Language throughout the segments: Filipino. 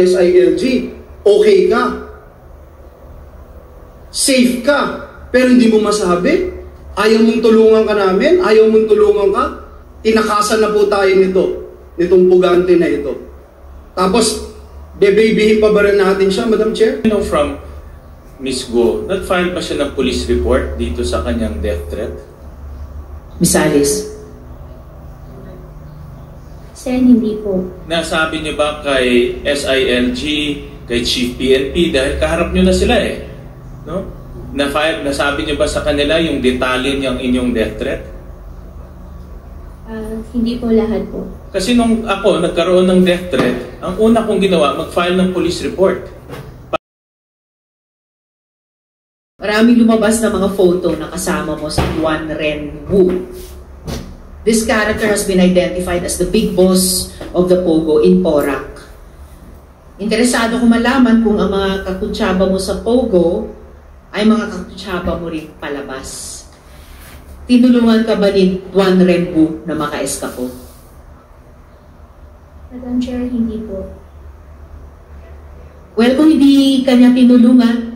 SILG, okay ka, safe ka, pero hindi mo masabi, ayaw mong tulungan ka namin, ayaw mong tulungan ka, tinakasan na po tayo nitong pugante na ito. Tapos, bebebihin pa ba rin natin siya, Madam Chair? You know, from Ms. Go, nag-file pa siya ng police report dito sa kanyang death threat? Miss Alice? Sen, hindi po. Nasabi niyo ba kay SILG, kay Chief PNP, dahil kaharap niyo na sila eh, no? Nasabi niyo ba sa kanila yung detalye niyang inyong death threat? Hindi po lahat po. Kasi nung ako nagkaroon ng death threat, ang una kong ginawa, mag-file ng police report. Maraming lumabas na mga photo na kasama mo sa Duan Ren Wu. This character has been identified as the big boss of the Pogo in Porac. Interesado ko malaman kung ang mga kakutsaba mo sa Pogo ay mga kakutsaba mo rin palabas. Tinulungan ka ba ni Duan Ren Wu na maka-eskapo? Madam Chair, hindi po. Well, kung hindi kanya tinulungan,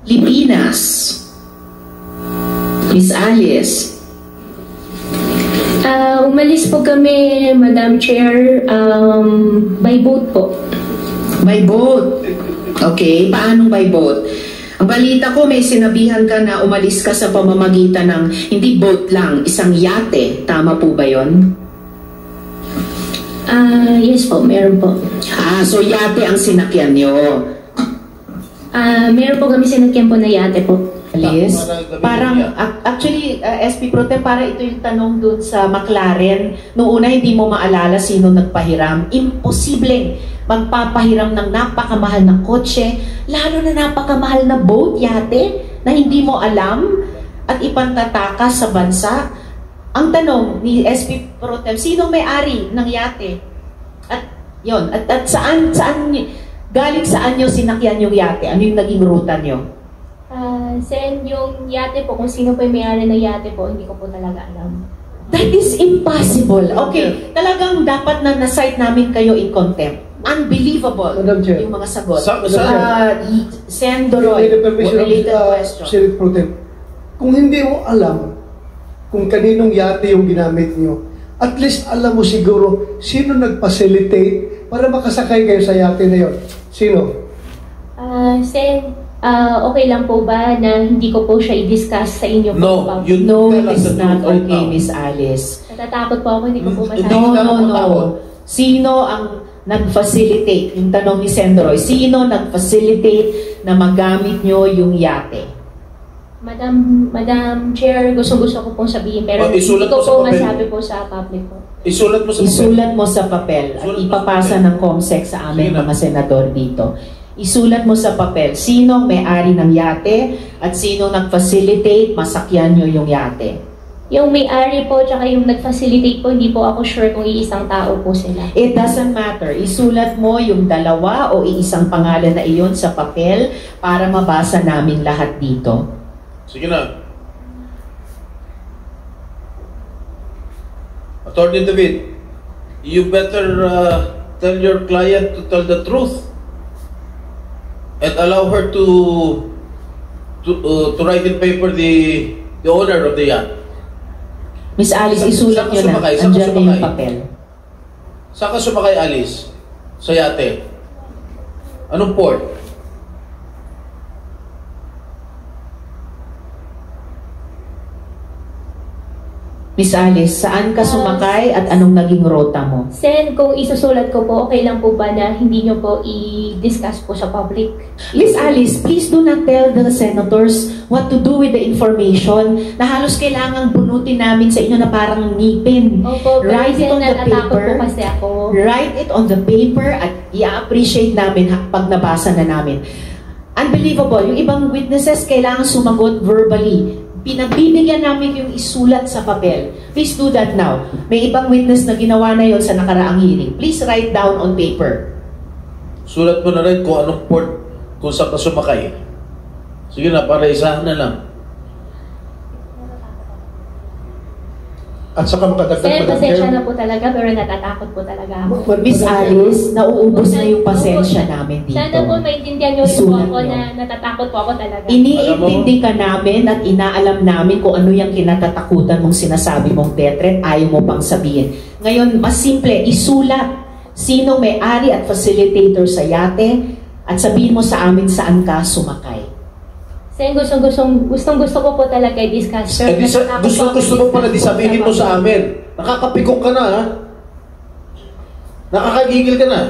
Lipinas. Miss Alice. Umalis po kami, Madam Chair, by boat po. By boat? Okay, paano by boat? Ang balita ko, may sinabihan ka na umalis ka sa pamamagitan ng hindi boat lang, isang yate. Tama po ba yon? Yes po, meron po. So yate ang sinakyan nyo. Meron po kami sinakyan po na yate po. Alice? Parang, actually, SP Pro Tem, para ito yung tanong dun sa McLaren. Noong una, hindi mo maalala sino nagpahiram. Imposibleng magpapahiram ng napakamahal na kotse, lalo na napakamahal na boat, yate, na hindi mo alam at ipantatakas sa bansa. Ang tanong ni SP Pro Tem, sinong may-ari ng yate? At yon, at saan galing saan nyo sinakyan yung yate? Ano yung naging ruta nyo? Sen, yung yate po, kung sino po yung may-ari ng yate po, hindi ko po talaga alam. That is impossible. Okay, talagang dapat na na-cite namin kayo in contempt. Unbelievable yung mga sagot. Sen Doroy, related question. Senate Pro Tem, kung hindi mo alam kung kaninong yate yung ginamit nyo, at least alam mo siguro sino nag-facilitate para makasakay kayo sa yate na yun. Sino? Sen, okay lang po ba na hindi ko po siya i-discuss sa inyo po? No, no, it's not okay, Miss Alice. Natatakot po ako, hindi ko po masabi. No. Sino ang nag-facilitate? Yung tanong ni Sendroy, sino nag-facilitate na magamit nyo yung yate? Madam Chair, gusto ko pong sabihin, pero hindi ko po masabi po sa public po. Isulat mo sa papel. Isulat mo sa papel at ipapasa ng COMSEC sa aming mga senador dito. Isulat mo sa papel sino ang may-ari ng yate at sino nag-facilitate masakyan nyo yung yate. Yung may-ari po tsaka yung nag-facilitate po, hindi po ako sure kung iisang tao po sila. It doesn't matter. Isulat mo yung dalawa o iisang pangalan na iyon sa papel para mabasa namin lahat dito. Sige na. Attorney David, you better tell your client to tell the truth and allow her to write in paper the owner of the yacht. Miss Alice, isulat nyo na. Andiyan na yung papel. Saan ka sumakay, Alice? Sa yate? Anong port? Miss Alice, saan ka sumakay at anong naging rota mo? Sen, kung isusulat ko po, okay lang po ba na hindi nyo po i-discuss po sa public? Miss Alice, please do not tell the senators what to do with the information na halos kailangang bunutin namin sa inyo na parang ngipin. Opo, Write it on the natatakot paper. po kasi ako. Write it on the paper at i-appreciate namin pag nabasa na namin. Unbelievable. Yung ibang witnesses kailangan sumagot verbally. Pinagbibigyan namin yung isulat sa papel. Please do that now. May ibang witness na ginawa na yon sa nakaraang hearing. Please write down on paper. Sulat mo na rin kung anong port, kung saan ka sumakay. Sige na, para isahan na lang. At saka makadagdag Sir, Madam pasensya Chair. na po talaga, pero natatakot po talaga ako. Miss Alice, nauubos na yung pasensya namin dito. Sana po maintindihan niyo rin po Isulat ako niyo. na natatakot po ako talaga. Iniintindi ka namin at inaalam namin kung ano yung kinatatakutan mong sinasabi mong death threat, ayaw mo pang sabihin. Ngayon, mas simple, isulat sino may-ari at facilitator sa yate at sabihin mo sa amin saan ka sumakay. Sir, gustong-gusto ko po talaga i-discuss. Sir, natatakot po ako Gusto mo pala di i-discuss sabihin mo sa amin. Nakakapikok ka na, ha? Nakakagigil ka na.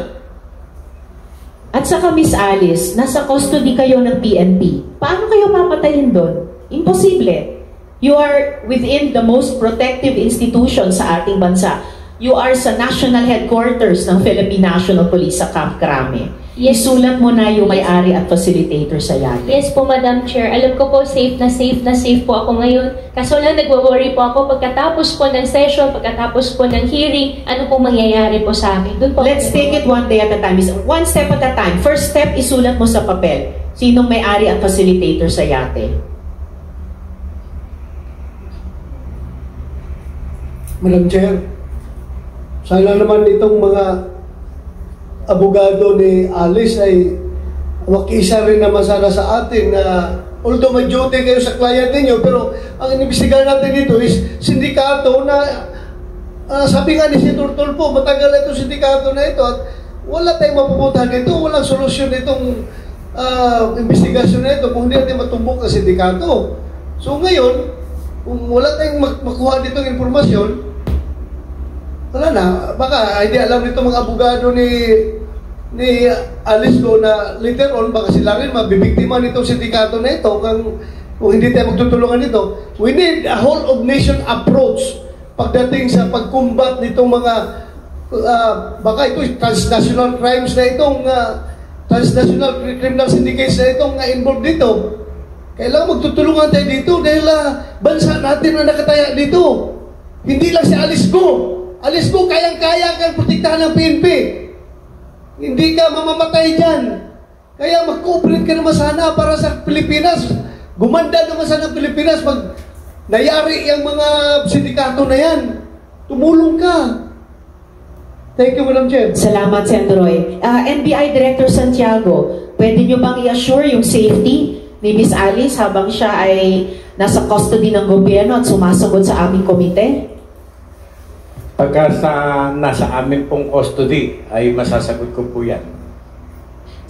At saka Miss Alice, nasa custody kayo ng PNP. Paano kayo papatayin doon? Imposible. You are within the most protective institution sa ating bansa. You are sa national headquarters ng Philippine National Police sa Camp Crame. Yes. Isulat mo na yung may-ari at facilitator sa yate. Yes po, Madam Chair. Alam ko po, safe na safe po ako ngayon. Kaso lang, nagwo-worry po ako pagkatapos po ng session, pagkatapos po ng hearing, ano po mangyayari po sa akin. Doon po. Let's take it one day at a time. One step at a time. First step, isulat mo sa papel. Sinong may-ari at facilitator sa yate? Madam Chair, sana naman itong mga abogado ni Alice ay makisa rin naman sana sa atin na although may duty kayo sa client ninyo, pero ang inimbestigahan natin dito is sindikato na sabi nga ni Senator Tulfo, matagal na itong sindikato na ito at wala tayong mapupuntahan dito, walang solusyon itong investigasyon na ito kung hindi natin matumbok na sindikato. So ngayon, kung wala tayong makuha ditong informasyon, wala na, baka hindi alam nito mga abogado ni Alice ko na later on baka sila rin mabibiktima nitong sindikato na ito kung hindi tayo magtutulungan nito. We need a whole of nation approach pagdating sa pagkumbat nitong mga baka ito transnational crimes na itong transnational criminal syndicates na itong involved dito. Kailangan magtutulungan tayo dito dahil bansa natin na nakataya dito. Hindi lang si Alice ko. Alice mo, kayang-kaya kang protektahan ng PNP. Hindi ka mamamatay dyan. Kaya mag-cooperate ka naman sana para sa Pilipinas. Gumanda naman sana ng Pilipinas pag nayari yung mga sindikato na yan. Tumulong ka. Thank you, Madam Chair. Salamat, Senator Roy. NBI Director Santiago, pwede nyo bang i-assure yung safety ni Miss Alice habang siya ay nasa custody ng gobyerno at sumasagot sa aming komite? Pagka nasa amin pong custody, ay masasagot ko po yan.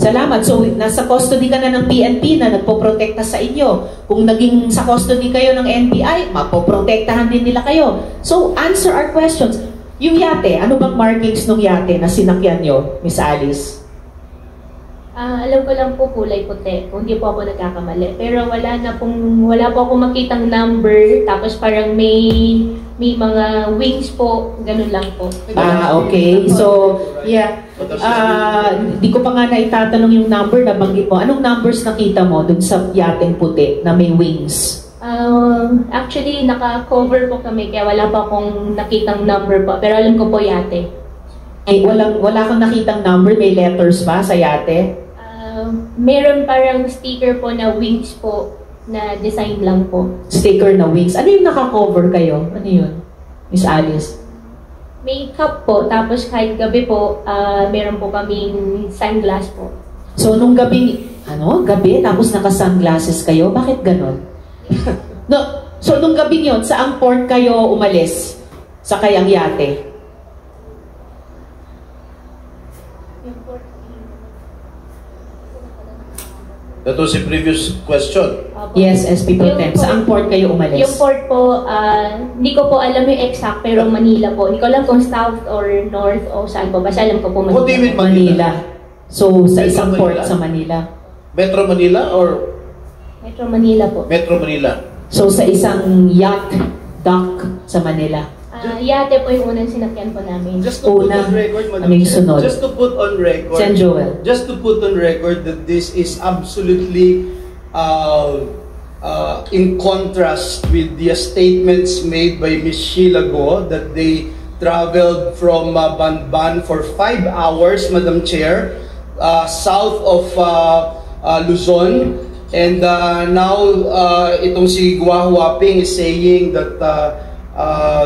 Salamat. So, nasa custody ka na ng PNP na nagpoprotekta sa inyo. Kung naging sa custody kayo ng NBI, mapoprotektahan din nila kayo. So, answer our questions. Yung yate, ano bang markings ng yate na sinakyan nyo, Miss Alice? Alam ko lang po kulay puti, kung hindi po ako nagkakamali. Pero wala po ako makitang number, tapos parang may mga wings po, ganun lang po. Okay. So, yeah. Di ko pa nga naitatanong yung number na banggit mo. Anong numbers nakita mo dun sa yateng puti na may wings? Actually, naka-cover po kami, kaya wala pa akong nakitang number po. Pero alam ko po yate. Ay, wala kang nakitang number? May letters ba sa yate? Meron parang sticker po na wings po, na design lang po. Sticker na wings. Ano yung naka-cover kayo? Ano yun, Miss Alice? May cup po, tapos kahit gabi po, meron po kaming sunglass po. So, nung gabi, tapos naka-sunglasses kayo? Bakit ganon? No, so, nung gabi yun, saang port kayo umalis? Sa kayang yate? That was the previous question. Yes, SP Pro Tem. Saang port kayo umalis? Yung port po, hindi ko po alam yung exact, pero Manila po. Hindi ko alam kung south or north o saan po. Basta alam ko po What do you mean Manila. So, sa Metro isang Manila? port sa Manila. Metro Manila or Metro Manila po. Metro Manila? So, sa isang yacht dock sa Manila. Yate po yung unang sinakyan po namin. Just to put Una, on record, Madam ano yung Chair, sunod? just to put on record, Sen. Joel. just to put on record that this is absolutely in contrast with the statements made by Ms. Sheila Go that they traveled from Banban for 5 hours, Madam Chair, south of Luzon. And now, itong si Gua Huaping is saying that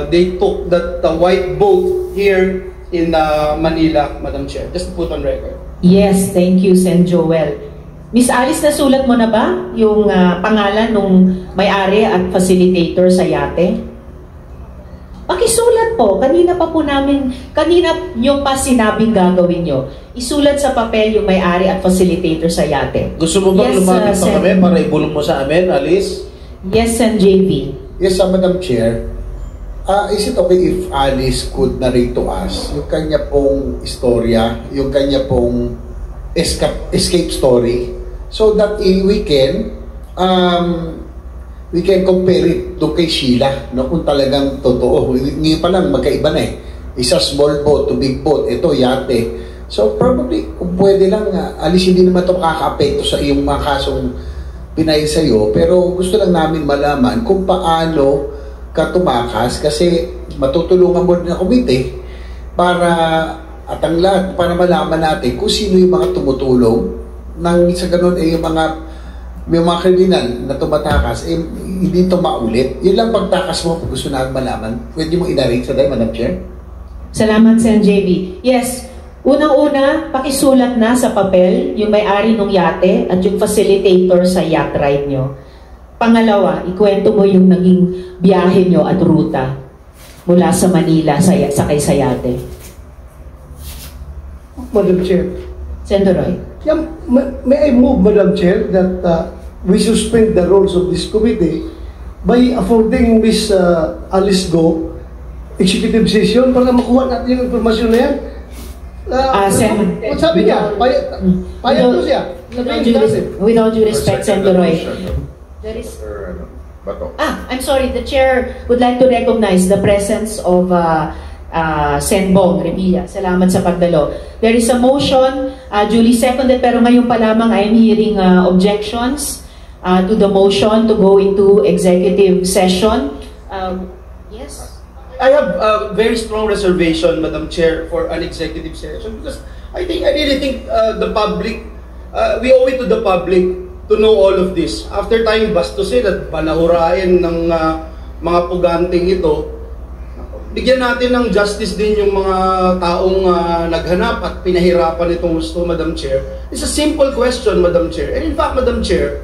they took that white boat here in Manila, Madam Chair. Just to put on record. Yes, thank you, Sen. Joel. Miss Alice, nasulat mo na ba yung pangalan nung may-ari at facilitator sa yate? Pakisulat po. Kanina nyo pa sinabing gagawin nyo. Isulat sa papel yung may-ari at facilitator sa yate. Gusto mo bang lumapit pa kami para ibulong mo sa amin, Alice? Yes, Sen. JV. Yes, Madam Chair. Is it okay if Alice could narrate to us yung kanya pong istorya, yung kanya pong escape story, so that we can compare it doon kay Sheila, no? Kung talagang totoo. Ngayon pa lang magkaiba na eh. Isa small boat to big boat, ito yate. So probably kung pwede lang, Alice, hindi naman ito makaka-apekto sa iyong mga kasong pinay sa'yo, pero gusto lang namin malaman kung paano ka tumakas, kasi matutulungan mo din ang komite para at ang lahat, para malaman natin kung sino yung mga tumutulong nang sa ganun yung mga kriminal na tumatakas, hindi ito maulit. Yun lang pagtakas mo, pag gusto namin malaman. Pwede mo inarate sa tayo, Madam Chair? Salamat, Sen. JV. Yes, unang-una, pakisulat na sa papel yung may-ari ng yate at yung facilitator sa yacht ride nyo. Pangalawa, ikwento mo yung naging biyahe nyo at ruta mula sa Manila sakay sa yate. Madam Chair. Senator Roy. Yeah, may I move, Madam Chair, that we suspend the roles of this committee by affording Ms. Alice Go executive session para makuha natin yung informasyon na yan. Sabi niya, payag ko siya. With all due respect, Senator Roy. There is... I'm sorry, the chair would like to recognize the presence of Sen. Bong Revilla. Salamat sa pagdalo. There is a motion, duly seconded, pero ngayon pa lamang I am hearing objections to the motion to go into executive session. Yes? I have a very strong reservation, Madam Chair, for an executive session because I really think the public, we owe it to the public to know all of this. After tayong bastusin at panahurain ng mga puganting ito, bigyan natin ng justice din yung mga taong naghanap at pinahirapan itong gusto, Madam Chair. It's a simple question, Madam Chair. And in fact, Madam Chair,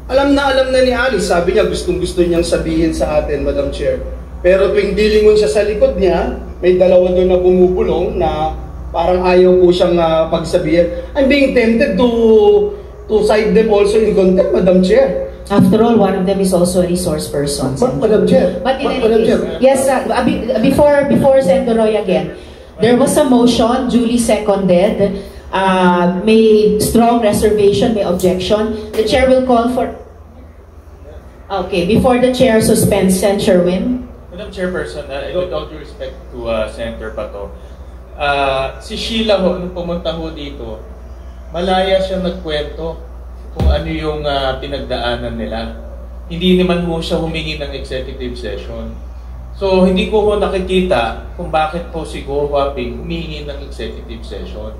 alam na ni Alice, sabi niya gustong-gusto niyang sabihin sa atin, Madam Chair. Pero tuwing dilingon siya sa likod niya, may dalawa doon na bumubulong na parang ayaw po siyang pagsabihin. I'm being tempted to cite them also in contempt, Madam Chair. After all, one of them is also a resource person. Madam Chair. But in any case, yes, before Senator Roy again, there was a motion, duly seconded, may strong reservation, may objection. The chair will call for... Okay, before the chair suspends, Sen. Sherwin. Madam Chairperson, with all due respect to Senator Pato, si Sheila ho, nung pumunta ho dito, malaya siya nagkwento kung ano yung pinagdaanan nila. Hindi naman ho siya humingi ng executive session. So, hindi ko ho nakikita kung bakit po si Go Huaping humingi ng executive session.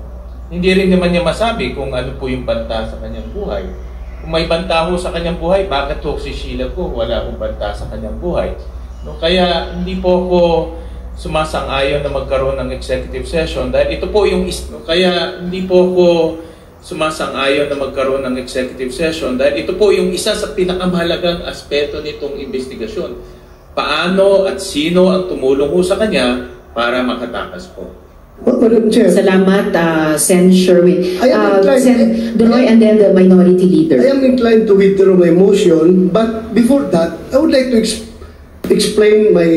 Hindi rin naman niya masabi kung ano po yung banta sa kanyang buhay. Kung may banta ho sa kanyang buhay, bakit ho si Sheila ko wala hong banta sa kanyang buhay? No, kaya hindi po ako sumasang-ayon na magkaroon ng executive session dahil ito po yung kaya hindi po ako sumasang-ayon na magkaroon ng executive session dahil ito po yung isa sa pinakamahalagang aspeto nitong investigasyon. Paano at sino ang tumulong ho sa kanya para makatakas po? Madam Chair. Salamat, Sen. Sherwin. Sen. Duroy and then the minority leader. I am inclined to withdraw my motion, but before that, I would like to explain my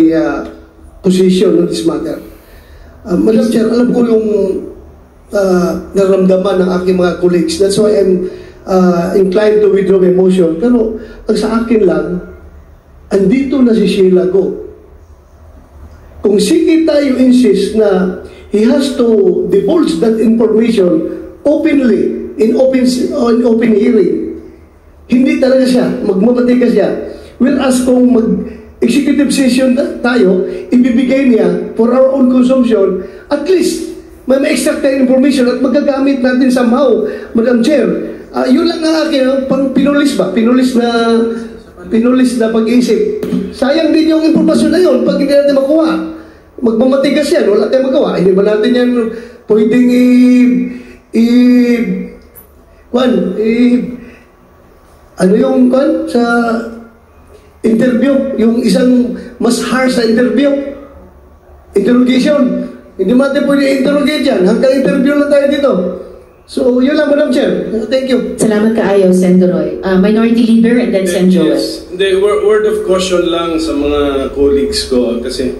position on this matter. Madam Chair, alam ko yung naramdaman ng aking mga colleagues. That's why I'm inclined to withdraw my motion. Pero ang sa akin lang, andito na si Sheila Go. kung sige tayo insist na he has to divulge that information openly, in open hearing, hindi talaga siya, magmamatigas siya. Whereas kung mag-executive session tayo, ibibigay niya for our own consumption, at least may ma-extract tayo information at magagamit natin somehow, Madam Chair. Yun lang ang akin, pang pinulis na pag-iisip. Sayang din yung impormasyon na yun pag hindi natin makuha. Magmamatigas yan, wala tayong magawa. Hindi ba natin yan pwedeng ano yung sa interview, yung isang mas harsh na interrogation. Hindi natin pwede interrogate yan. Hanggang interview lang tayo dito. So, yun lang, Madam Chair. Thank you. Salamat kaayo, Sen. Roy. Minority Leader and then Sen. Joel. Yes. Word of caution lang sa mga colleagues ko kasi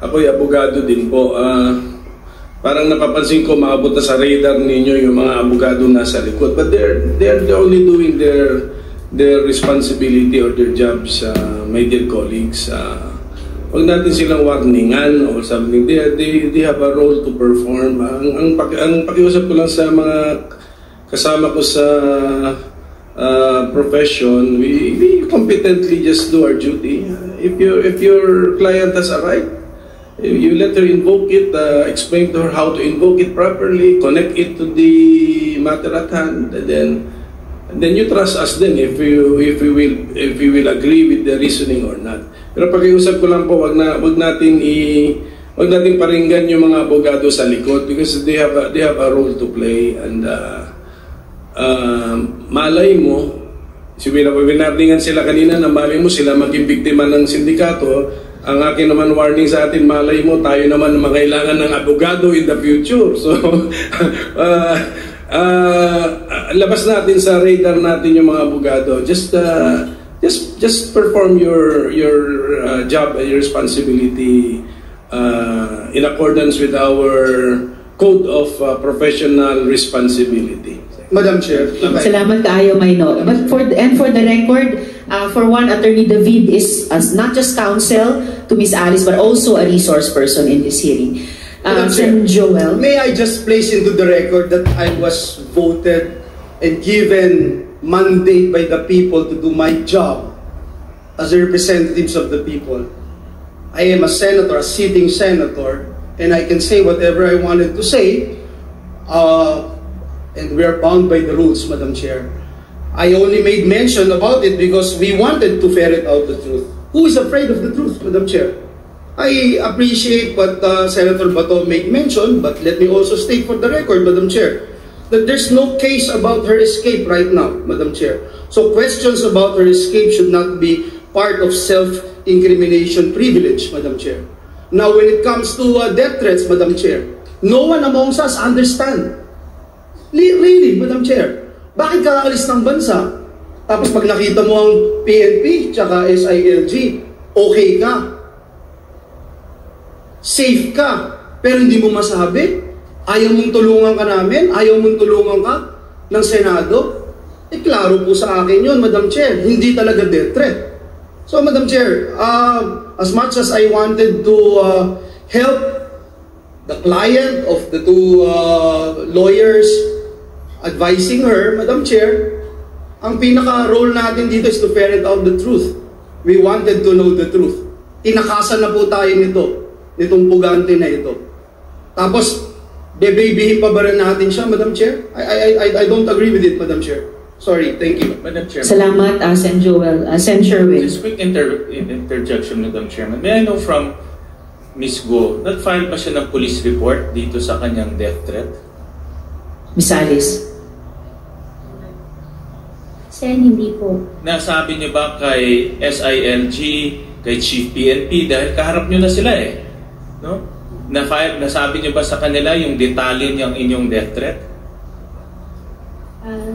ako'y abogado din po. Parang napapansin ko maabot na sa radar ninyo yung mga abogado nasa likod. But they're only doing their responsibility or their jobs, my dear colleagues. Huwag natin silang warningan or something. They have a role to perform. Ang pakiusap ko lang sa mga kasama ko sa profession, we competently just do our duty. If your client has a right, you let her invoke it, explain to her how to invoke it properly, connect it to the matter at hand, and then you trust us then if we will agree with the reasoning or not. Pero pakiusap ko lang po, wag nating paringgan yung mga abogado sa likod because they have a role to play, and malay mo, winarningan sila kanina na malay mo sila maging biktima ng sindikato. Ang akin naman warning sa atin, malay mo tayo naman makailangan ng abogado in the future. So labas natin sa radar natin yung mga abogado. Just perform your job and your responsibility in accordance with our code of professional responsibility. Madam Chair. Salamat kaayo, Maino. But for the record, for one, Attorney David is not just counsel to Miss Alice but also a resource person in this hearing. Sen. Joel. May I just place into the record that I was voted and given mandate by the people to do my job as a representatives of the people. I am a senator, a sitting senator, and I can say whatever I wanted to say, and we are bound by the rules, Madam Chair. I only made mention about it because we wanted to ferret out the truth. Who is afraid of the truth, Madam Chair? I appreciate what Senator Bato made mention, but let me also state for the record, Madam Chair, that there's no case about her escape right now, Madam Chair. So questions about her escape should not be part of self-incrimination privilege, Madam Chair. Now, when it comes to death threats, Madam Chair, no one amongst us understand. Really, Madam Chair, bakit ka aalis ng bansa? Tapos pag nakita mo ang PNP tsaka SILG, okay ka, safe ka, pero hindi mo masabi, ayaw mong tulungan ka namin, ayaw mong tulungan ka ng Senado, klaro po sa akin yun, Madam Chair, hindi talaga death threat. So, Madam Chair, as much as I wanted to help the client of the two lawyers advising her, Madam Chair, ang pinaka-role natin dito is to ferret out the truth. We wanted to know the truth. Tinakasan na po tayo nitong pugante na ito. Tapos, bebebihin pa ba rin natin siya, Madam Chair? I don't agree with it, Madam Chair. Sorry, thank you. Madam Chair. Salamat, Sen. Joel. Sen. Sherwin. Just quick interjection, Madam Chairman. May I know from Ms. Go, nag-file ba siya ng police report dito sa kanyang death threat? Miss Alice. Sen, hindi po. Nasabi niyo ba kay SILG, kay Chief PNP, dahil kaharap niyo na sila eh. No? Nasabi niyo ba sa kanila yung detalye niyang inyong death threat?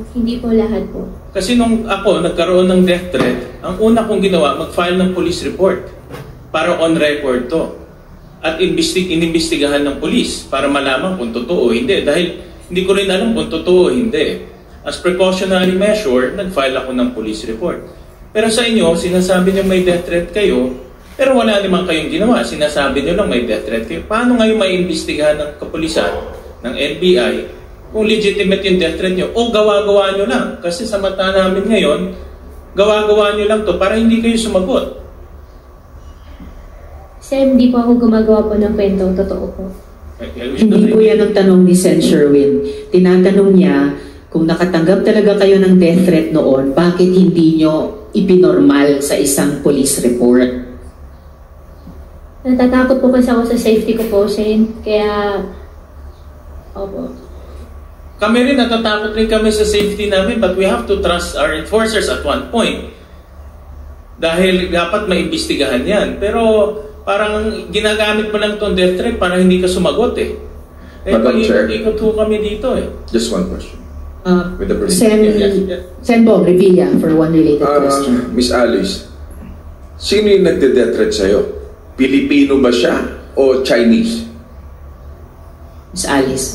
Hindi po lahat po. Kasi nung ako nagkaroon ng death threat, ang una kong ginawa, mag-file ng police report para on record to. At inimbestigahan ng police para malaman kung totoo o hindi. Dahil hindi ko rin alam kung totoo o hindi. As precautionary measure, nag-file ako ng police report. Pero sa inyo, sinasabi niyo may death threat kayo, Pero wala naman kayong ginawa. Sinasabi nyo lang may death threat kayo. Paano ngayon maiimbestigahan ng kapulisan, ng NBI, kung legitimate yung death threat nyo? O gawa-gawa nyo lang. Kasi sa mata namin ngayon, gawa-gawa nyo lang to para hindi kayo sumagot. Sen, hindi po ako gumagawa po ng kwento. Totoo po. Hindi po yan ang tanong ni Sen. Sherwin. Tinatanong niya, kung nakatanggap talaga kayo ng death threat noon, bakit hindi nyo ipinormal sa isang police report? Natatakot po kasi ako sa safety ko po, Sen. Kaya, opo. Kami rin, natatakot rin kami sa safety namin, but we have to trust our enforcers at one point. Dahil dapat maimbestigahan yan. Pero parang ginagamit mo lang itong death threat para hindi ka sumagot eh. Madam Chair. Ikot ho kami dito eh. Just one question. With the Sen Bong Revilla for one related question. Miss Alice, sino yung nagde-death threat sa'yo? Pilipino ba siya o Chinese? Miss Alice.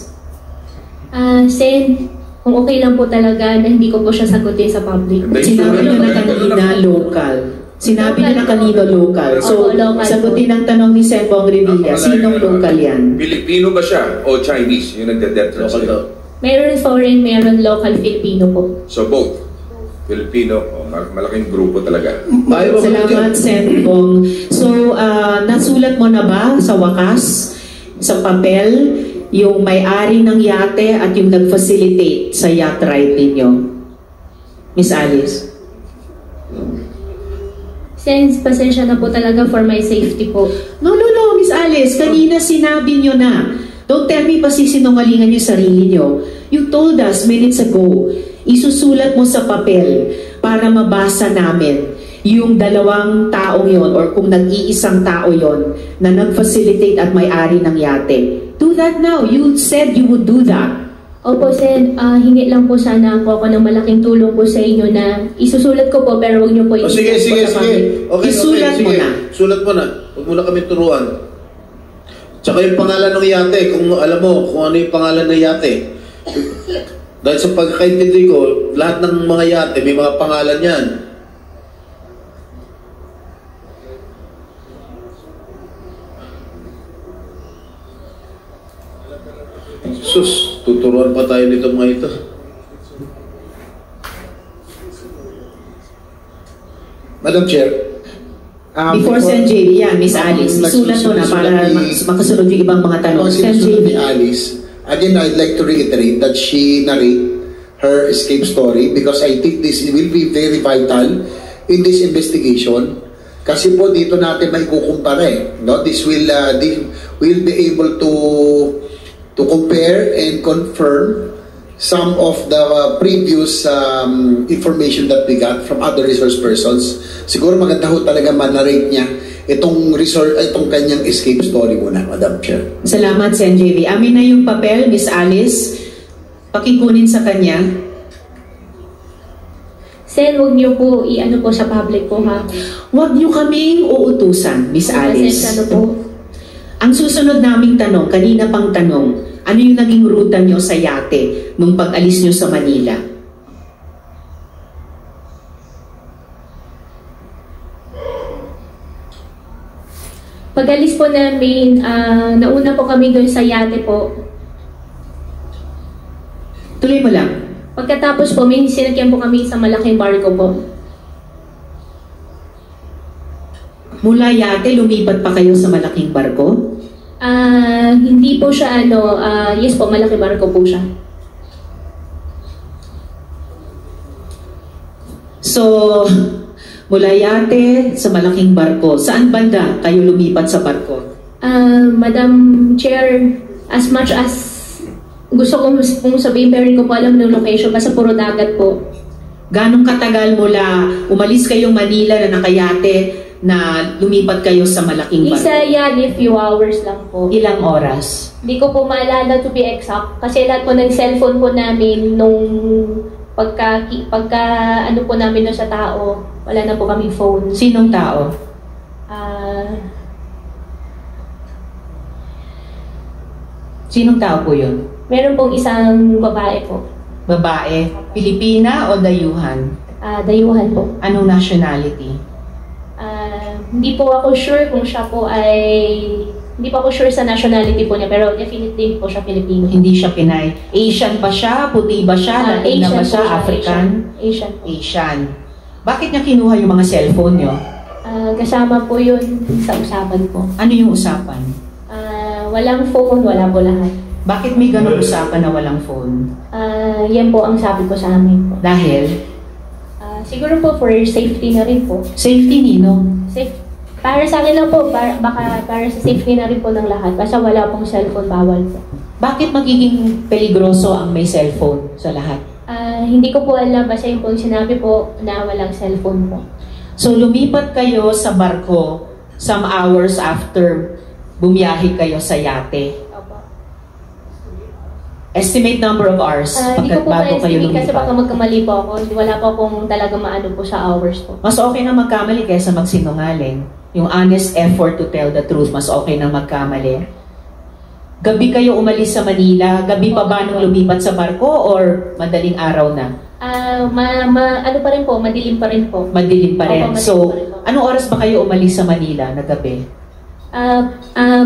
Sen, kung okay lang po talaga na hindi ko po siya sagutin sa public. Sinabi niyo na kanina local. Sinabi niyo na kanina local. So, local sagutin ang tanong ni Sen Bong Revilla. Sinong local yan? Pilipino ba siya o Chinese yung nagde-death threat sa'yo? Meron foreign, meron local Filipino po. So both? Filipino, malaking grupo talaga. Salamat, Sen Bong. So, nasulat mo na ba sa wakas, sa papel, yung may-ari ng yate at yung nag-facilitate sa yacht ride ninyo? Miss Alice? Sen, pasensya na po talaga for my safety po. No, Miss Alice. Kanina sinabi nyo na. Don't tell me pa sisinungalingan yung sarili nyo. You told us minutes ago, isusulat mo sa papel para mabasa namin yung dalawang taong yon or kung nag-iisang tao yon na nag-facilitate at may-ari ng yate. Do that now. You said you would do that. Opo, Sen, hingi lang po sana ako ng malaking tulong po sa inyo na isusulat ko po pero huwag niyo po Sige. Okay, isulat mo na. Sulat mo na. Huwag mo na kami turuan. Tsaka yung pangalan ng yate, kung alam mo kung ano yung pangalan ng yate. Dahil sa pagkakaintindi ko, lahat ng mga yate, may mga pangalan yan. Sus, tuturuan pa tayo nito mga ito. Madam Chair, Before Sen. JV, yan, Miss Alice, isulat mo na para makasunod yung ibang mga tanong. Sen. JV. Alice, again, I'd like to reiterate that she narrate her escape story because I think this will be very vital in this investigation. Kasi po dito natin may kukumpara eh. No? This will be able to compare and confirm some of the previous information that we got from other resource persons. Siguro maganda ho talaga ma-narrate niya itong kanyang escape story muna, Madam Chair. Salamat, Sen. JV. Amin na yung papel, Miss Alice. Pakikunin sa kanya. Sen, huwag niyo po i-ano po sa public po ha. Huwag niyo kaming uutusan, Miss Alice. Ano po? Ang susunod naming tanong, kanina pang tanong, ano yung naging ruta nyo sa yate nung pag-alis nyo sa Manila? Pag-alis po namin, nauna po kami doon sa yate po. Tuloy mo lang. Pagkatapos po, may sinakyan po kami sa malaking barko po. Mula yate, lumipat pa kayo sa malaking barko? Hindi po siya yes po, malaki barko po siya. So, mula yate sa malaking barko, saan banda kayo lumipat sa barko? Madam Chair, as much as gusto kong sabihin pero hindi ko po alam ng location, basta puro dagat po. Ganong katagal mula umalis kayong Manila na nakayate na lumipat kayo sa malaking barko? Isa yan, few hours lang po. Ilang oras? Hindi ko po maalala to be exact. Kasi lahat po ng cellphone po namin nung pagka ano po namin sa tao, wala na po kaming phone. Sinong tao? Sinong tao po yun? Meron pong isang babae po. Babae? Pilipina o dayuhan? Dayuhan po. Anong nationality? Hindi po ako sure kung siya po ay... Hindi pa ako sure sa nationality po niya, pero definitely po siya Pilipino. Hindi siya Pinay. Asian ba siya? Puti ba siya? Latina ba siya? African? Asian. Asian. Bakit niya kinuha yung mga cellphone niyo? Kasama po yun sa usapan po. Ano yung usapan? Walang phone, wala po lahat. Bakit may ganun usapan na walang phone? Yan po ang sabi ko sa amin po. Dahil? Siguro po for safety na rin po. Safety nino? Para sa akin lang po, baka para sa safety na rin po ng lahat. Basta wala pong cellphone, bawal po. Bakit magiging peligroso ang may cellphone sa lahat? Hindi ko po alam, basta yung po sinabi po na walang cellphone po. So lumipat kayo sa barko some hours after bumiyahe kayo sa yate. Opo. Estimate number of hours Hindi ko po bago kayo lumipat. kasi baka magkamali po ako. Wala po akong talaga maano po sa hours po. Mas okay na magkamali kaysa magsinungaling. Yung honest effort to tell the truth, mas okay na magkamali. Gabi kayo umalis sa Manila, gabi pa ba nung lumipat sa barko or madaling araw na? Ano pa rin po, madilim pa rin po. Madilim pa rin. Opo, So, madilim pa rin po. anong oras ba kayo umalis sa Manila na gabi?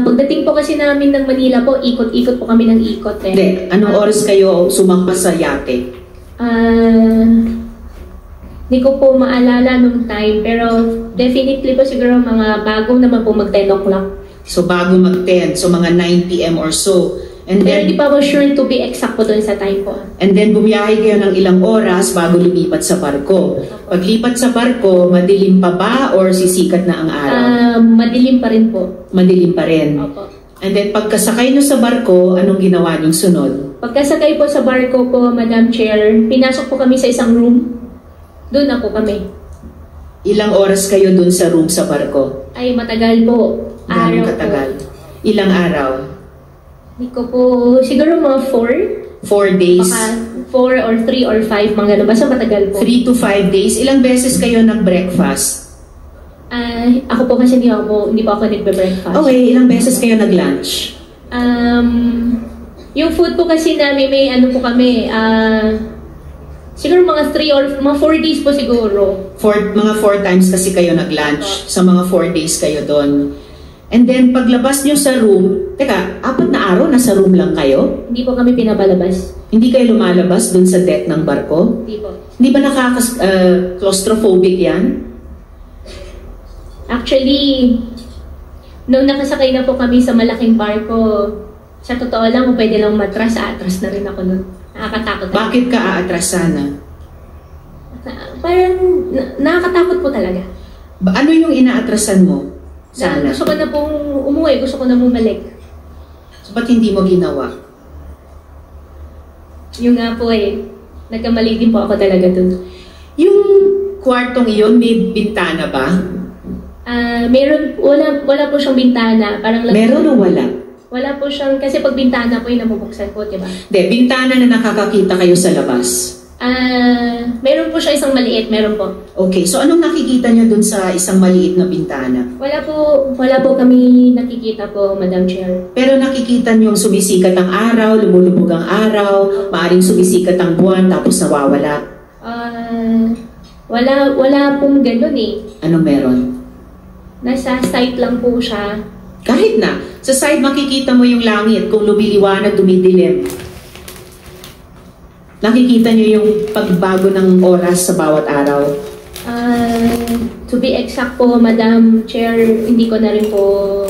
Pagdating po kasi namin ng Manila po, ikot-ikot po kami ng ikot. Hindi, anong oras kayo sumampas sa yate? Hindi ko po maalala nung time, pero definitely po siguro mga bago naman po mag 10 o'clock. So bago mag-10, so mga 9 p.m. or so. And Pero then, di pa ako sure to be exact po doon sa time po. and then bumiyahe kayo ng ilang oras bago lumipat sa barko. Paglipat sa barko, madilim pa ba or sisikat na ang araw? Madilim pa rin po. Madilim pa rin. Opo. And then pagkasakay nyo sa barko, anong ginawa nyong sunod? Pagkasakay po sa barko po, Madam Chair, pinasok po kami sa isang room. Doon na po kami. Ilang oras kayo dun sa room sa barko? Ay, matagal po. Gano'ng katagal? Ilang araw? Hindi ko po, siguro mga 4. 4 days? Baka 4 or 3 or 5, mga gano'n. Basta matagal po. 3 to 5 days? Ilang beses kayo nag-breakfast? Ako po kasi hindi pa ako nagbe-breakfast. Okay, ilang beses kayo nag-lunch? Yung food po kasi namin, may ano po kami, siguro mga 3 or mga 4 days po siguro. Mga 4 times kasi kayo nag-lunch. Sa mga 4 days kayo doon. And then, paglabas nyo sa room, teka, 4 na araw, nasa room lang kayo? Hindi po kami pinabalabas. Hindi kayo lumalabas doon sa deck ng barko? Hindi po. Hindi ba claustrophobic yan? Actually, nung nakasakay na po kami sa malaking barko, sa totoo lang, kung pwede lang atras na rin ako nun. Nakakatakot. Bakit ka aatras sana? Parang nakakatakot po talaga. Ano yung inaatrasan mo? Sana. Gusto ko na pong umuwi, gusto ko na bumalik. So, ba't hindi mo ginawa? Yung nga po nagkamali din po ako talaga dun. Yung kwartong iyon, may bintana ba? Wala po siyang bintana. Parang meron o wala? Wala po siyang, kasi pag bintana po yung namubuksan po, diba? Hindi, bintana na nakakakita kayo sa labas. Meron po siya isang maliit, meron po. Okay, so anong nakikita niyo dun sa isang maliit na bintana? Wala po kami nakikita po, Madam Chair. Pero nakikita niyo sumisikat ang araw, lumulubog ang araw, maaring sumisikat ang buwan, tapos nawawala. Wala pong ganun Ano meron? Nasa site lang po siya. Kahit na, sa side makikita mo yung langit kung lumiliwanag, dumidilim. Nakikita niyo yung pagbago ng oras sa bawat araw? To be exact po, Madam Chair, hindi ko na rin po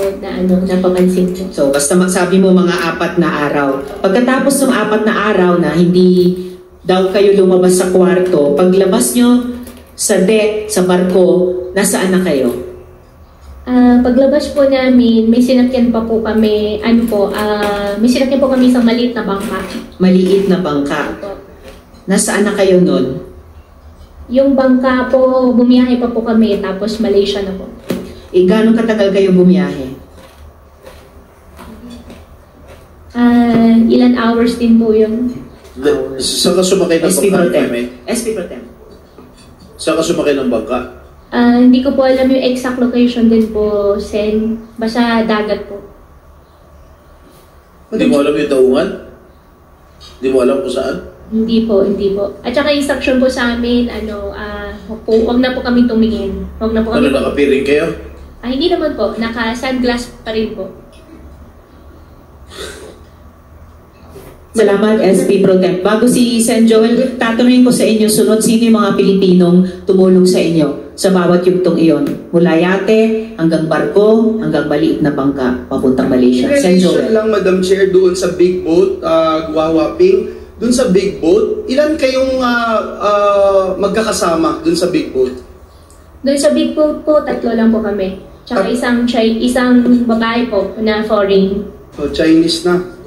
napapansin po. So, basta sabi mo mga 4 na araw. Pagkatapos ng 4 na araw na hindi daw kayo lumabas sa kwarto, paglabas nyo sa deck, sa barko, nasaan na kayo? Paglabas po namin, may sinakyan pa po kami, may sinakyan po kami isang maliit na bangka. Maliit na bangka. Nasaan na kayo nun? Yung bangka po, bumiyahe pa po kami, tapos Malaysia na po. Gano'ng katagal kayo bumiyahe? Ilan hours din po yun. Saan ka sumakay ng SP bangka? SP Pro Tem. Saan ka sumakay ng bangka? Hindi ko po alam yung exact location din po, Sen. Basta dagat po. Hindi mo alam yung daungan? Hindi mo alam kung saan? Hindi po. At saka instruction po sa amin, wag na po kami tumingin. Wag na po kami. Nakapiring kayo? Hindi naman po. Naka-sunglass pa rin po. Salamat, SP Pro Temp. Bago si Sen Joel, tatanungin ko sa inyo sunod, sino yung mga Pilipinong tumulong sa inyo sa bawat yugtong iyon? Mula yate, hanggang barko, hanggang maliit na bangka, papuntang Malaysia. Sen Relation Joel. lang, Madam Chair, doon sa big boat, Guawaping, doon sa big boat, ilan kayong magkakasama doon sa big boat? Doon sa big boat po, 3 lang po kami. Tsaka isang babae po na foreign. So, Chinese na.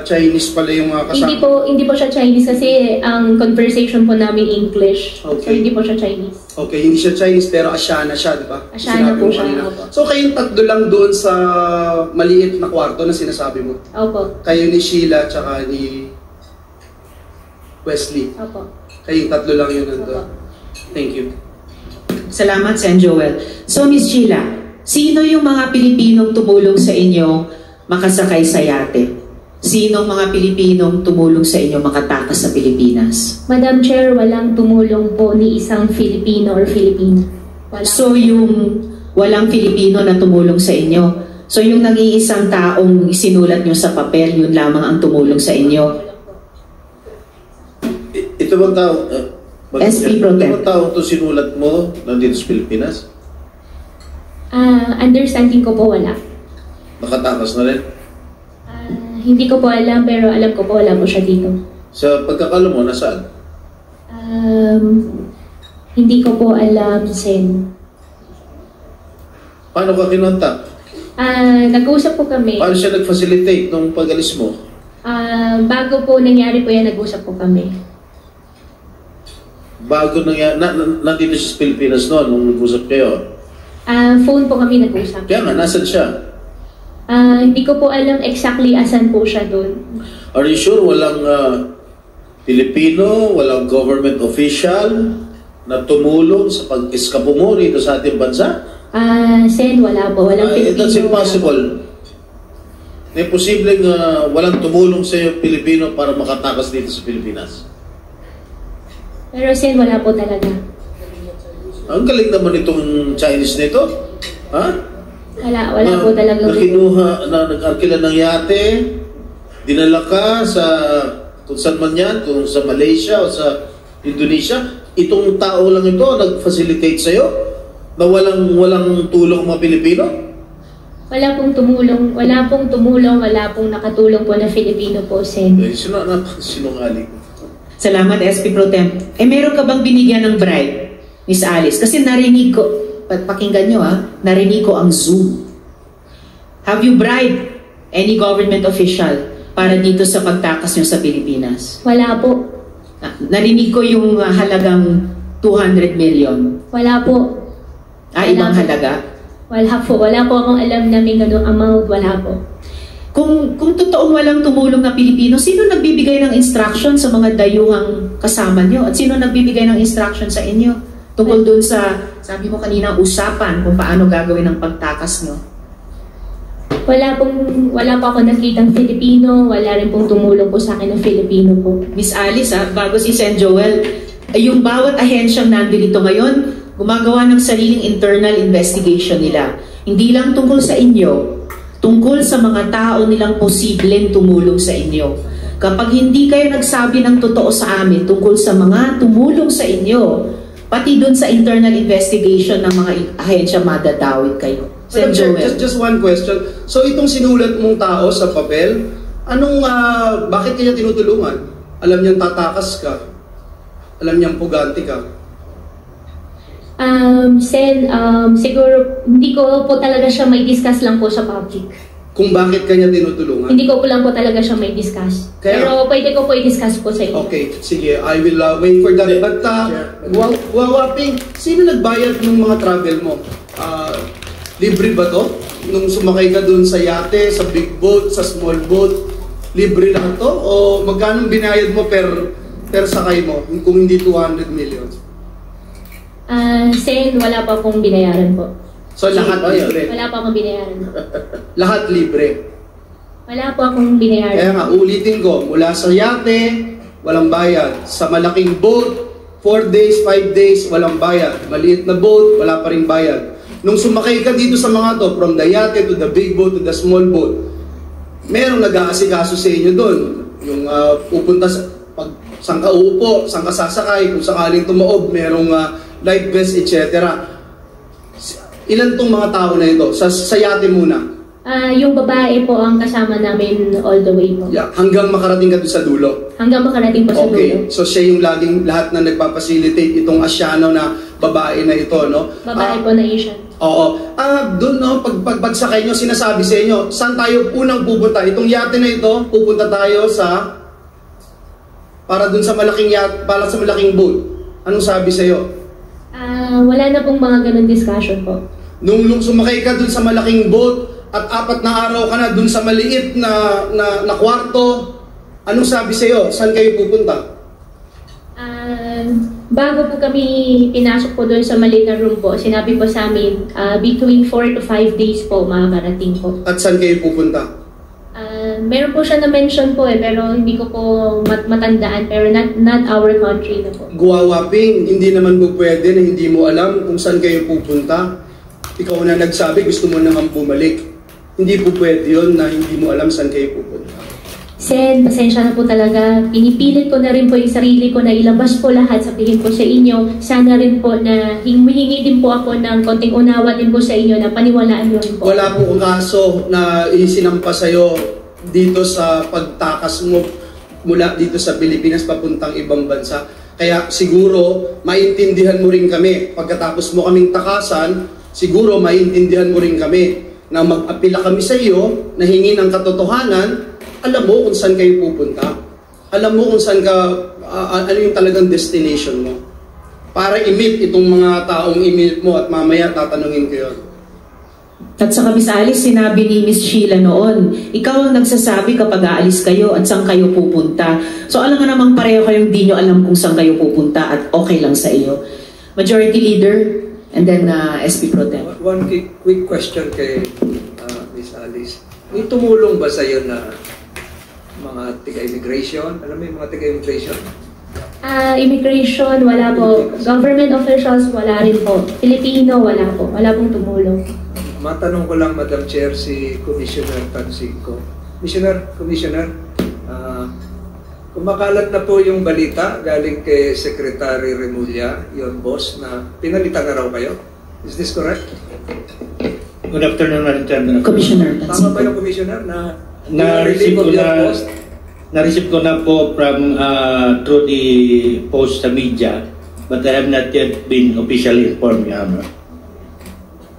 Chinese pala yung mga kasama. Hindi po siya Chinese kasi ang conversation po namin English. Okay. So hindi po siya Chinese. Okay, hindi siya Chinese pero Asiana siya, di ba? Asiana Sinabi po mo siya. kanina. Opo. So kayong 3 lang doon sa maliit na kwarto na sinasabi mo? Opo. Kayo ni Sheila tsaka ni Wesley? Opo. Kayong 3 lang yun nandun? Opo. Thank you. Salamat, Sen Joel. So, Miss Sheila, sino yung mga Pilipinong tumulong sa inyo makasakay sa yate? Sinong mga Pilipinong tumulong sa inyo makatakas sa Pilipinas? Madam Chair, walang tumulong po ni isang Filipino or Filipina. So yung walang Filipino na tumulong sa inyo. So yung nag-iisang taong isinulat nyo sa papel, yun lamang ang tumulong sa inyo. Ito bang tao? SP Pro Temp. Ito bang tao ito sinulat mo nandito sa Pilipinas? Understanding ko po wala. Nakatakas na rin? Hindi ko po alam pero alam ko po wala po siya dito. Sa pagkakalo mo, nasaan? Hindi ko po alam, Sen. Paano ka kinontak? Nag-usap po kami. Paano siya nag-facilitate nung pag-alis mo? Bago po nangyari po yan, nag-usap po kami. Bago nangyari, nandito siya sa Pilipinas noon nung nag-usap kayo? Phone po kami nag-usap. Kaya nga, nasan siya? Hindi ko po alam exactly asan po siya doon. Are you sure walang Pilipino, walang government official na tumulong sa pag-eskapo mo rito sa ating bansa? Sen, wala po. Walang Pilipino. That's impossible. May posibleng walang tumulong sa iyo Pilipino para makatakas dito sa Pilipinas. Pero Sen, wala po talaga. Ang galing naman itong Chinese nito. Ha? Wala po talaga. Nakinuha, nag-arkila ng yate, dinala ka sa kung saan man yan, kung sa Malaysia o sa Indonesia, itong tao lang ito nag-facilitate sa'yo na walang tulong mga Pilipino? Wala pong tumulong, wala pong nakatulong po na Filipino po, Sen. Sinungaling. Salamat, SP Pro Temp. Meron ka bang binigyan ng bribe, Miss Alice? Kasi narinig ko, pakinggan nyo narinig ko ang Zoom. Have you bribed any government official para dito sa pagtakas nyo sa Pilipinas? Wala po. Narinig ko yung halagang 200 million. Wala po. Ibang halaga? Wala po. Wala po akong alam na may ganung amount. Wala po. Kung totoong walang tumulong na Pilipino, sino nagbibigay ng instruction sa mga dayuhang kasama nyo? At sino nagbibigay ng instruction sa inyo? Tungkol dun sa, sabi mo kanina, usapan kung paano gagawin ang pagtakas nyo. Wala pa ako nakitang Filipino, wala rin pong tumulong po sa akin ng Filipino po. Miss Alice, bago si Sen Joel, yung bawat ahensyang nandito ngayon, gumagawa ng sariling internal investigation nila. Hindi lang tungkol sa inyo, tungkol sa mga tao nilang posibleng tumulong sa inyo. Kapag hindi kayo nagsabi ng totoo sa amin tungkol sa mga tumulong sa inyo, pati dun sa internal investigation ng mga ahensya madadawit kayo. Sen Joel. Just one question. So itong sinulat mong tao sa papel, bakit kanya tinutulungan? Alam niyang tatakas ka. Alam niyang pugante ka. Sen, siguro hindi ko po talaga siya may discuss lang po sa public. Kung bakit kanya tinutulungan? Hindi ko po lang po talaga siya may discuss. Pero pwede ko po i-discuss po sa inyo. Okay, sige. I will wait for that. But, Wawaping, sino nagbayad ng mga travel mo? Libre ba to? Nung sumakay ka dun sa yate, sa big boat, sa small boat, libre lang to? O magkano binayad mo per sakay mo kung hindi 200 million? Sen, wala pa pong binayaran po. So lahat libre? Wala pa akong binayaran. Lahat libre? Wala po akong binayaran. Kaya nga, ulitin ko, mula sa yate, walang bayad. Sa malaking boat, 4 days, 5 days, walang bayad. Maliit na boat, wala pa rin bayad. Nung sumakay ka dito sa mga to, from the yate to the big boat to the small boat, merong nag-aasikaso sa inyo doon. Yung pupunta sa, saan ka uupo, saan ka sasakay, kung sakaling tumaob, merong life vest, etc. Ilan tong mga tao na ito? Sa yate muna. Yung babae po ang kasama namin all the way po. Yeah, hanggang makarating ka doon sa dulo. Hanggang makarating po sa dulo. Okay, so siya yung laging lahat na nagpapacilitate itong Asyano na babae na ito, no? Babae po na Asian. Oo. Doon, no, pagsakay nyo, sinasabi sa inyo, saan tayo unang pupunta? Itong yate na ito, pupunta tayo sa, para doon sa malaking yate, para sa malaking boat. Anong sabi sa iyo? Wala na pong mga ganun discussion po. Nung sumakay ka doon sa malaking boat, at 4 na araw ka na dun sa maliit na kwarto, anong sabi sa'yo? Saan kayo pupunta? Bago po kami pinasok po doon sa maliit na room po, sinabi po sa amin, between 4 to 5 days po makakarating po. At saan kayo pupunta? Meron po siya na-mention po pero hindi ko po matandaan, pero not our country na po. Guwawaping, hindi naman po pwede na hindi mo alam kung saan kayo pupunta. Ikaw na nagsabi, gusto mo naman bumalik. Hindi po pwede yun na hindi mo alam saan kayo pupunta. Sen, pasensya na po talaga. Pinipilit ko na rin po yung sarili ko na ilabas po lahat, sabihin po sa inyo. Sana rin po na humihingi din po ako ng konting unawa din po sa inyo na paniwalaan nyo rin po. Wala po kaso na isinampa sa'yo dito sa pagtakas mo mula dito sa Pilipinas papuntang ibang bansa. Kaya siguro maintindihan mo rin kami. Pagkatapos mo kaming takasan, siguro maintindihan mo rin kami na mag-apila kami sa iyo, na hingi ng katotohanan, alam mo kung saan kayo pupunta. Alam mo kung saan ka, ano yung talagang destination mo. Para i-meet itong mga taong i-meet mo at mamaya tatanungin ko yun. At saka Miss Alice, sinabi ni Miss Sheila noon, ikaw ang nagsasabi kapag aalis kayo at saan kayo pupunta. So alam nga namang pareho kayong di nyo alam kung saan kayo pupunta at okay lang sa iyo. Majority Leader, and then SP Pro Tem. One quick question kay Miss Alice. May tumulong ba sa iyo na mga taga-immigration? Alam mo yung mga taga-immigration? Immigration, wala po. Government officials, wala rin po. Filipino, wala po. Wala pong tumulong. Matanong ko lang, Madam Chair, si Commissioner Tansico. Commissioner, kumakalat na po yung balita galing kay Secretary Remulla, yon boss, na pinalitan na raw kayo. Is this correct? Good afternoon, Madam Chair. Commissioner Tansico. Tama ba yung Commissioner na na-receive ko na post? Na-receive ko na po from through the post sa media, but I have not yet been officially informed, Your Honor.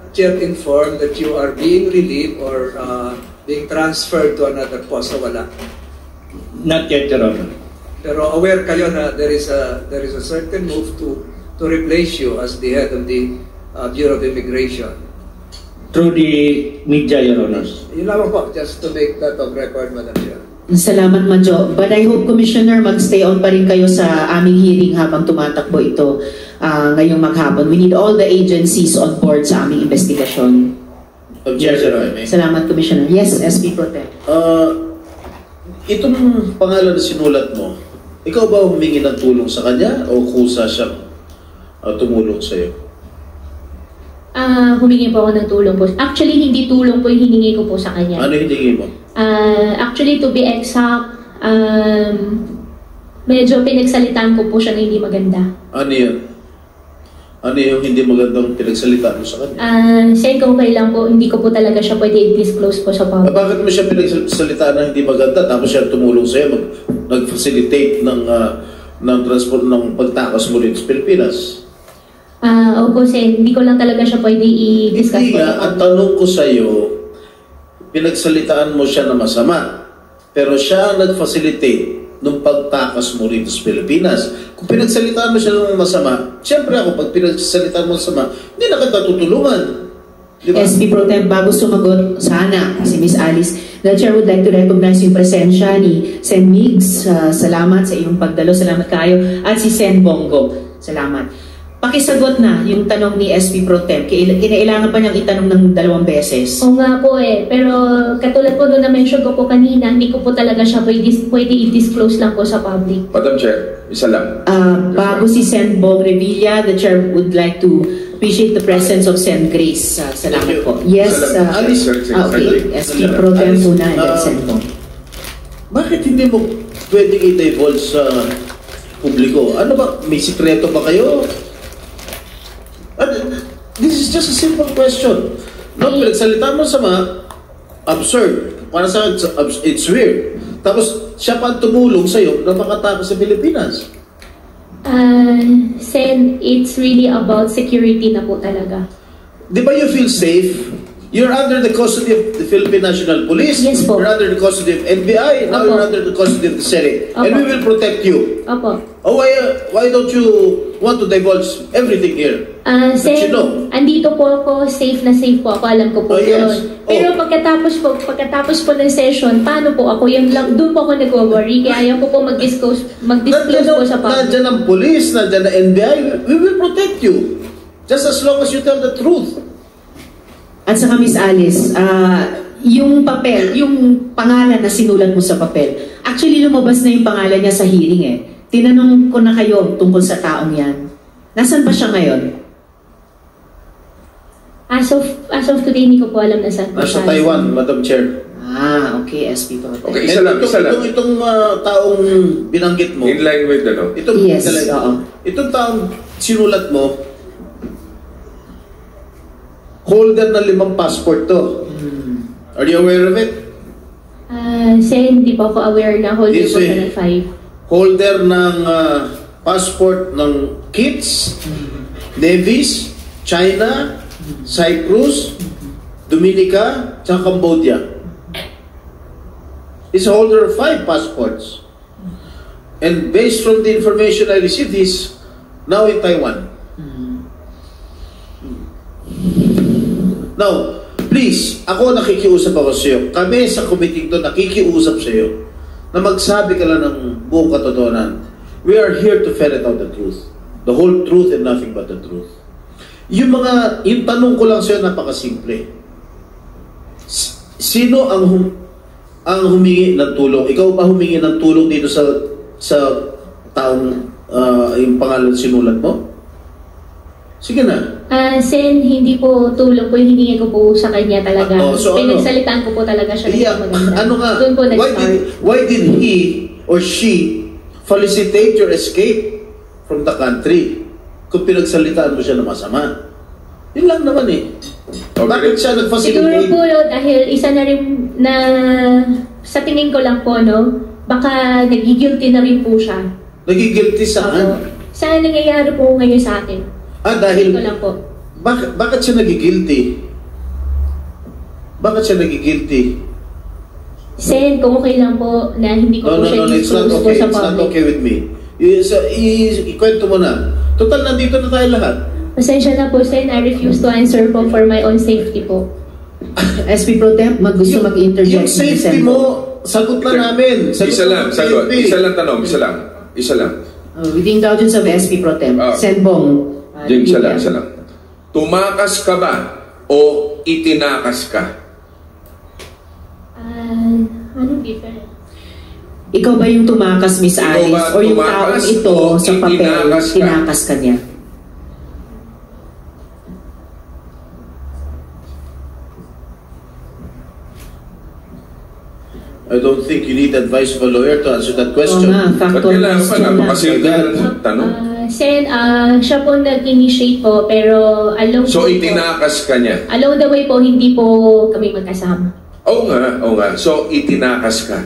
Not yet informed that you are being relieved or being transferred to another post, so wala? Not yet, Your Honor. Pero aware kayo na there is a certain move to replace you as the head of the Bureau of Immigration. Through the media, Your Honors. Yun lamang po, just to make that of record, Madam Chair. Salamat, Madjo. But I hope, Commissioner, mag-stay on pa rin kayo sa aming hearing habang tumatakbo ito ngayong maghapon. We need all the agencies on board sa aming investigasyon. Yes, Your Honor. Salamat, Commissioner. Yes, SP Pro Tem. Itong pangalan na sinulat mo, ikaw ba humingi ng tulong sa kanya o kusa siyang tumulong sa iyo? Humingi po ako ng tulong po. Actually, hindi tulong po yung hiningi ko po sa kanya. Ano hiningi mo? Actually, to be exact, medyo pinagsalitaan ko po siya na hindi maganda. Ano yan? Ano yung hindi magandang pinagsalitaan mo sa kanya? Sayang ko lang po, hindi ko po talaga siya pwede i-disclose po sa public. Bakit mo siya pinagsalitaan na hindi maganda tapos siya tumulong sa iyo, nag-facilitate ng transport ng pagtakas mo rin sa Pilipinas? Opo, Sen, hindi ko lang talaga siya pwede i-discuss. Hindi nga, ang tanong ko sa iyo, pinagsalitaan mo siya na masama, pero siya nag-facilitate nung pagtakas mo rin sa Pilipinas. Kung pinagsalitaan mo siya ng masama, siyempre ako, pag pinagsalitaan mo masama, hindi na kita tutulungan. Diba? SP Pro Tem, bago sumagot, sana, si Miss Alice, the Chair would like to recognize yung presensya ni Sen Migs. Salamat sa iyong pagdalo, salamat kayo. At si Sen Bongo, salamat. Pakisagot na yung tanong ni SP Pro Tem. Kinailangan pa niyang itanong ng 2 beses. Oo nga po pero katulad po doon na mention ko po kanina, hindi ko po talaga siya pwede i-disclose lang po sa public. Madam Chair, isa lang. Bago si Sen Bong Revilla, the Chair would like to Appreciate the presence of Sen. Grace. Salamat po. Yes, Alice, okay. SP Pro Tem muna and then Sen. Bong. Bakit hindi mo pwedeng i-divulge sa publiko? Ano ba? May sikreto ba kayo? This is just a simple question. No, pinagsalita mo sa mga absurd. Para sa it's weird. Tapos siya pa tumulong sa'yo na makatakas sa Pilipinas. Sen, it's really about security na po talaga. Di ba you feel safe? You're under the custody of the Philippine National Police. Yes po. You're under the custody of NBI. Now Opo. you're under the custody of the Senate. Opo. And we will protect you. Opo. Oh, why don't you want to divulge everything here? Sen, you know. andito po ako, safe na safe po ako, alam ko po Yes. yun. Pero pagkatapos po ng session, paano po ako, doon po ako nag-worry, kaya ayaw ko po mag-disclose po sa public. Nandiyan ang police, nandiyan ang NBI. We will protect you. Just as long as you tell the truth. At saka Miss Alice, yung papel, yung pangalan na sinulat mo sa papel, actually lumabas na yung pangalan niya sa hearing eh. Tinanong ko na kayo tungkol sa taong yan. Nasaan pa siya ngayon? As of today, hindi ko po alam na saan po Nasa siya. Taiwan, Madam Chair. Okay, SP Pro Tem. Okay, isa lang. Itong taong binanggit mo. In line with Yes, oo. Itong taong sinulat mo, holder ng 5 passport to. Are you aware of it? Sen, hindi po ako aware na holder Yes, po siya ng 5. Holder ng passport ng KITS, Nevis, China, Cyprus, Dominica, at Cambodia. He's a holder of 5 passports. And based from the information I received, he's now in Taiwan. Now, please, ako nakikiusap ako sa iyo. Kami sa committee to nakikiusap sa iyo na magsabi ka lang ng buong katotohanan. We are here to ferret out the truth. The whole truth and nothing but the truth. Yung tanong ko lang sa iyo, napakasimple. Sino ang humingi ng tulong? Ikaw ba humingi ng tulong dito sa taong yung pangalan sinulat mo? Sige na. Sen, hindi po tulong po, hiningi ko po sa kanya talaga. Pinagsalitaan ko po talaga siya. Yeah, ano nga? Doon po nag-start. Why did he or she felicitate your escape from the country kung pinagsalitaan mo siya na masama? Yun lang naman eh. Okay. Bakit siya nag-facilitate? Siguro po dahil isa na rin na sa tingin ko lang po, no, baka nagigilty na rin po siya. Nagigilty saan? Saan nangyayari po ngayon sa akin? Dahil ko lang po. Bakit siya nagigilty? Bakit siya nagigilty? Sen, kung okay lang po na hindi ko po siya it's not disclose po okay. sa It's not public. okay with me. Ikwento mo na. Total, nandito na tayo lahat. Pasensya na po, Sen. I refuse to answer po for my own safety po. SP Pro Tem, gusto mag-interject. Yung safety mo, sagot na namin. Isa lang, sagot. Isa lang tanong, isa lang. With the indulgence of SP Pro Tem, Sen. Bong. Isa lang. Tumakas ka ba o itinakas ka? Anong difference? Ikaw ba yung tumakas, Miss Alice? O yung taong ito sa papel, tinakas ka niya? I don't think you need advice of a lawyer to answer that question. Factual question tanong. Sen, siya po nag-initiate po, pero along So, itinakas ka niya? Along the way po, hindi po kami magkasama. Oo nga. So, itinakas ka.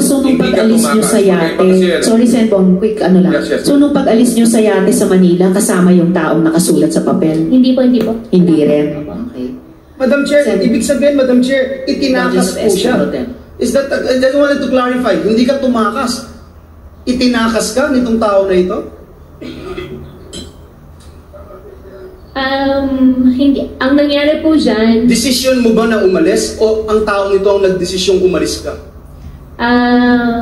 So nung pag-alis nyo sa yate, sorry Sen. Bong, quick ano lang. Yes. So nung pag-alis nyo sa yate sa Manila, kasama yung taong nakasulat sa papel? Hindi po. Hindi rin? Okay. Madam Chair, ibig sabihin, Madam Chair, itinakas po siya. Is that, I just wanted to clarify, hindi ka tumakas. Itinakas ka nitong tao na ito? Hindi. Ang nangyari po dyan... Desisyon mo ba na umalis o ang taong ito ang nagdesisyong umalis ka?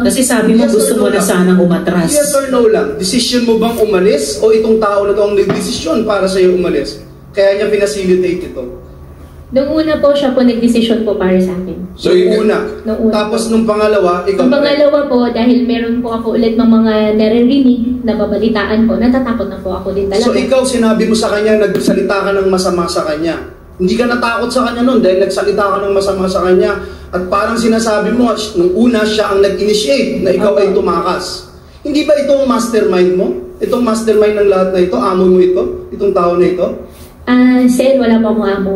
Kasi sabi mo gusto mo na sanang umatras. Yes or no lang. Desisyon mo bang umalis o itong tao na ito ang nagdesisyon para sa'yo umalis? Kaya niya pinacilitate ito. Nung una po siya po nagdesisyon po para sa akin. So, Nung una. Nung una Tapos po. nung pangalawa, ikaw. Ang pangalawa po, dahil meron po ako ulit ng mga naririnig na babalitaan po, natatakot na po ako din talaga. So ikaw, sinabi mo sa kanya, nagsalita ka ng masama sa kanya. Hindi ka natakot sa kanya noon dahil nagsalita ka ng masama sa kanya. At parang sinasabi mo, nung una siya ang nag-initiate na ikaw ay tumakas. Hindi ba itong mastermind mo? Itong mastermind ng lahat na ito? Amo mo ito? Itong tao na ito? Sen, wala pa akong amo.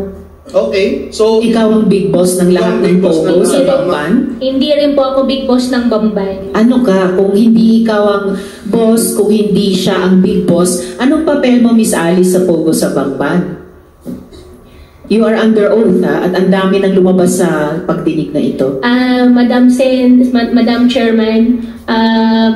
Okay, so Ikaw ang big boss ng lahat ng Pogo sa Bamban? Hindi rin po ako big boss ng Bamban. Ano ka, kung hindi ikaw ang boss, kung hindi siya ang big boss, anong papel mo, Miss Alice, sa Pogo sa Bamban? You are under oath, ha? At ang dami nang lumabas sa pagdinig na ito. Madam Madam Chairman,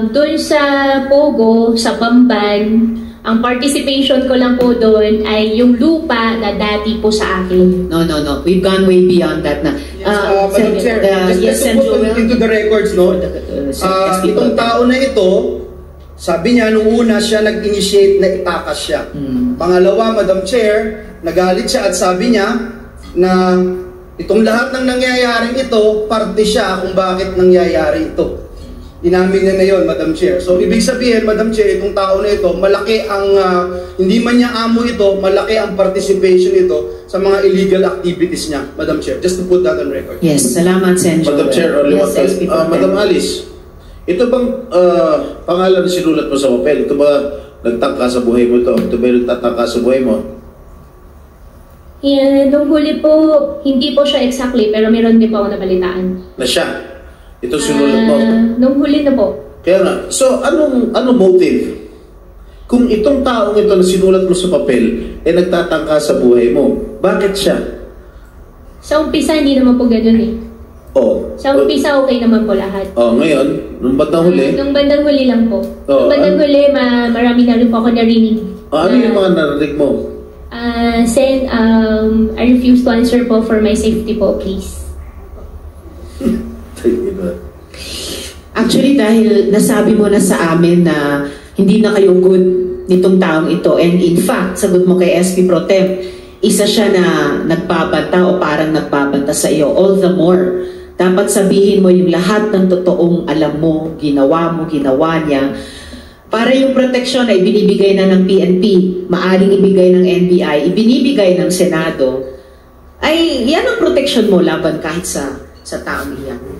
doon sa Pogo, sa Bamban, ang participation ko lang po doon ay yung lupa na dati po sa akin. No. We've gone way beyond that na. Madam Chair, just to put into the records, no? Itong tao na ito, sabi niya, nung una siya nag-initiate na itakas siya. Pangalawa, Madam Chair, nagalit siya at sabi niya na itong lahat ng nangyayaring ito, parte siya kung bakit nangyayari ito. Inamin niya na yun, Madam Chair. So, ibig sabihin, Madam Chair, itong tao na ito, malaki ang, hindi man niya amo ito, malaki ang participation ito sa mga illegal activities niya, Madam Chair. Just to put that on record. Yes, salamat, Sen. Madam Chair, Madam Alice, ito bang pangalan na sinulat mo sa papel? Ito ba nagtangka sa buhay mo ito? Ito ba nagtatangka sa buhay mo? Yeah, nung huli po, hindi po siya exactly, pero meron din po ako nabalitaan. Na siya? Ito sinulat mo? Nung huli na po. Kaya nga, so anong motive? Kung itong taong ito na sinulat mo sa papel, nagtatangka sa buhay mo, bakit siya? Sa umpisa, hindi naman po ganun eh. Sa umpisa, okay naman po lahat. Ngayon, nung bandang huli? Nung bandang huli lang po. Nung bandang huli, marami na rin po ako narinig. Ano yung mga narinig mo? Sen, I refuse to answer po for my safety po, please. Actually, dahil nasabi mo na sa amin na hindi na kayo good nitong taong ito, and in fact, sagot mo kay SP Pro Tem, isa siya na nagbabanta o parang nagbabanta sa iyo, all the more, dapat sabihin mo yung lahat ng totoong alam mo, ginawa niya, para yung proteksyon ay binibigay na ng PNP, maaring ibigay ng NBI, ibinibigay ng Senado, ay yan ang proteksyon mo laban kahit sa taong iyan.